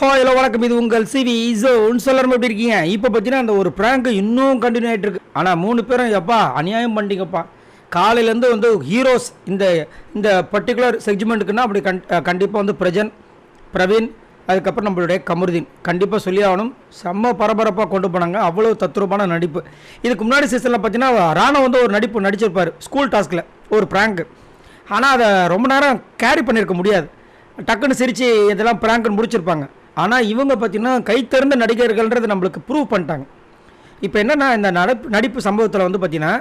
Hello வணக்கம், இது உங்கள் சிவி ஜோன். சொல்லாமல் எப்படி இருக்கீங்க? இப்போ பார்த்தீங்கன்னா அந்த ஒரு ப்ராங்க் இன்னும் கண்டினியூ ஆகிட்டு இருக்கு. ஆனால் 3 பேரும் எப்பா அநியாயம் பண்ணிட்டீங்கப்பா. காலையிலேருந்து வந்து ஹீரோஸ் இந்த இந்த பர்டிகுலர் செக்மெண்ட்டுக்குன்னா அப்படி கண்டிப்பாக வந்து பிரவீன், அதுக்கப்புறம் நம்மளுடைய கமருதீன் கண்டிப்பாக சொல்லி ஆகணும். செம்ம பரபரப்பாக கொண்டு போனாங்க. அவ்வளோ தத்ரூபான நடிப்பு. இதுக்கு முன்னாடி சீசனில் பார்த்தீங்கன்னா ராணா வந்து ஒரு நடிப்பு நடிச்சிருப்பார் ஸ்கூல் டாஸ்கில் ஒரு ப்ராங்க். ஆனால் அதை ரொம்ப நேரம் கேரி பண்ணியிருக்க முடியாது. டக்குன்னு சிரித்து இதெல்லாம் ப்ராங்க்னு முடிச்சிருப்பாங்க. ஆனால் இவங்க பார்த்திங்கன்னா கைத்தெறிந்த நடிகர்கள்ன்றது நம்மளுக்கு ப்ரூவ் பண்ணிட்டாங்க. இப்போ என்னென்னா இந்த நடிப்பு சம்பவத்தில் வந்து பார்த்திங்கன்னா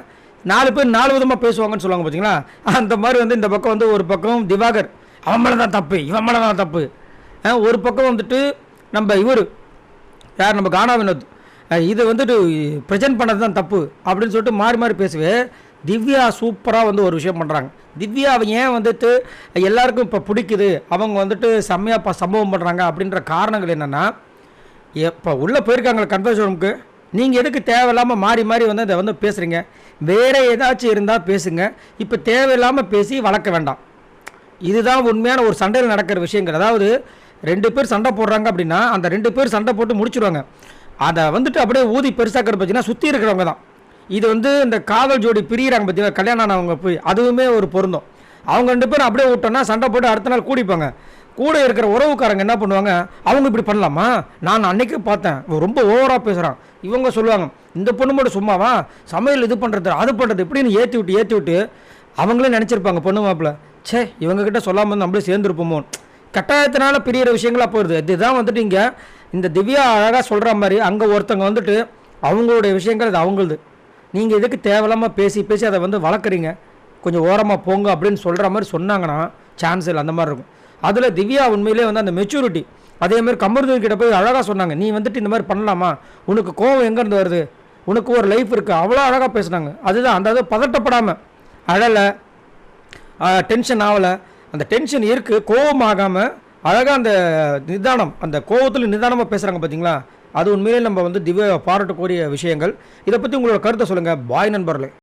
4 பேர் 4 விதமாக பேசுவாங்கன்னு சொல்லுவாங்க பார்த்தீங்களா. அந்த மாதிரி வந்து இந்த பக்கம் வந்து ஒரு பக்கம் திவாகர் அவன் மேலே தான் தப்பு, இவன் மேலே தான் தப்பு. ஒரு பக்கம் வந்துட்டு நம்ம கானா வினோத் இது வந்துட்டு ப்ரெசென்ட் பண்ணது தான் தப்பு அப்படின்னு சொல்லிட்டு மாறி மாறி பேசுவேன். திவ்யா சூப்பராக வந்து ஒரு விஷயம் பண்ணுறாங்க. திவ்யா அவங்க ஏன் வந்துட்டு எல்லாருக்கும் இப்போ பிடிக்குது, அவங்க வந்துட்டு செம்மையாக சம்பவம் பண்ணுறாங்க அப்படின்ற காரணங்கள் என்னென்னா, இப்போ உள்ளே போயிருக்காங்க கன்ஃபரன்ஸ் ரூமுக்கு. நீங்கள் எதுக்கு தேவையில்லாமல் மாறி மாறி வந்து அதை வந்து பேசுகிறீங்க? வேறு ஏதாச்சும் இருந்தால் பேசுங்க. இப்போ தேவையில்லாமல் பேசி வளர்க்க வேண்டாம். இதுதான் உண்மையான ஒரு சண்டையில் நடக்கிற விஷயங்கள். அதாவது 2 பேர் சண்டை போடுறாங்க அப்படின்னா அந்த 2 பேர் சண்டை போட்டு முடிச்சுடுவாங்க. அதை வந்துட்டு அப்படியே ஊதி பெருசாக்கிறது பார்த்தீங்கன்னா சுற்றி இருக்கிறவங்க தான். இது வந்து இந்த காதல் ஜோடி பிரிகிறாங்க பார்த்தீங்கன்னா, கல்யாணம் ஆனவங்க போய் அதுவுமே ஒரு பொருந்தும். அவங்க 2 பேரும் அப்படியே விட்டோன்னா சண்டை போட்டு அடுத்த நாள் கூடிப்பாங்க. கூட இருக்கிற உறவுக்காரங்க என்ன பண்ணுவாங்க, அவங்க இப்படி பண்ணலாமா, நான் அன்றைக்கே பார்த்தேன் ரொம்ப ஓவராக பேசுகிறான். இவங்க சொல்லுவாங்க இந்த பொண்ணு மட்டும் சும்மாவா, சமையல் இது பண்ணுறது அது பண்ணுறது இப்படின்னு ஏற்றி விட்டு அவங்களே நினச்சிருப்பாங்க பொண்ணு மாப்பிள்ள, சே இவங்ககிட்ட சொல்லாமல் நம்மளே சேர்ந்துருப்போமோ. கட்டாயத்தினால பிரிகிற விஷயங்களாக போயிடுது. இதுதான் வந்துட்டு இங்கே இந்த திவ்யா அழகாக சொல்கிற மாதிரி அங்கே ஒருத்தவங்க வந்துட்டு அவங்களுடைய விஷயங்கள் அது அவங்களது. நீங்கள் எதுக்கு தேவையில்லாமல் பேசி அதை வந்து வளர்க்குறீங்க, கொஞ்சம் ஓரமாக போங்க அப்படின்னு சொல்கிற மாதிரி சொன்னாங்கன்னா சான்ஸ் இல்லை. அந்த மாதிரி இருக்கும். அதில் திவ்யா உண்மையிலே வந்து அந்த மெச்சூரிட்டி. அதேமாதிரி கமருதீன் கிட்ட போய் அழகாக சொன்னாங்க, நீ வந்துட்டு இந்த மாதிரி பண்ணலாமா, உனக்கு கோவம் எங்கேருந்து வருது, உனக்கு ஒரு லைஃப் இருக்குது, அவ்வளோ அழகாக பேசுனாங்க. அதுதான் அந்த பதட்டப்படாமல், அழலை, டென்ஷன் ஆகலை. அந்த டென்ஷன் இருக்குது, கோவம் ஆகாமல் அழகாக அந்த நிதானம், அந்த கோவத்தில் நிதானமாக பேசுகிறாங்க பார்த்தீங்களா. அது உண்மையிலே நம்ம வந்து திவ்யா பாராட்டக்கூடிய விஷயங்கள். இதை பற்றி உங்களோட கருத்தை சொல்லுங்கள். பாய் நண்பர்களே.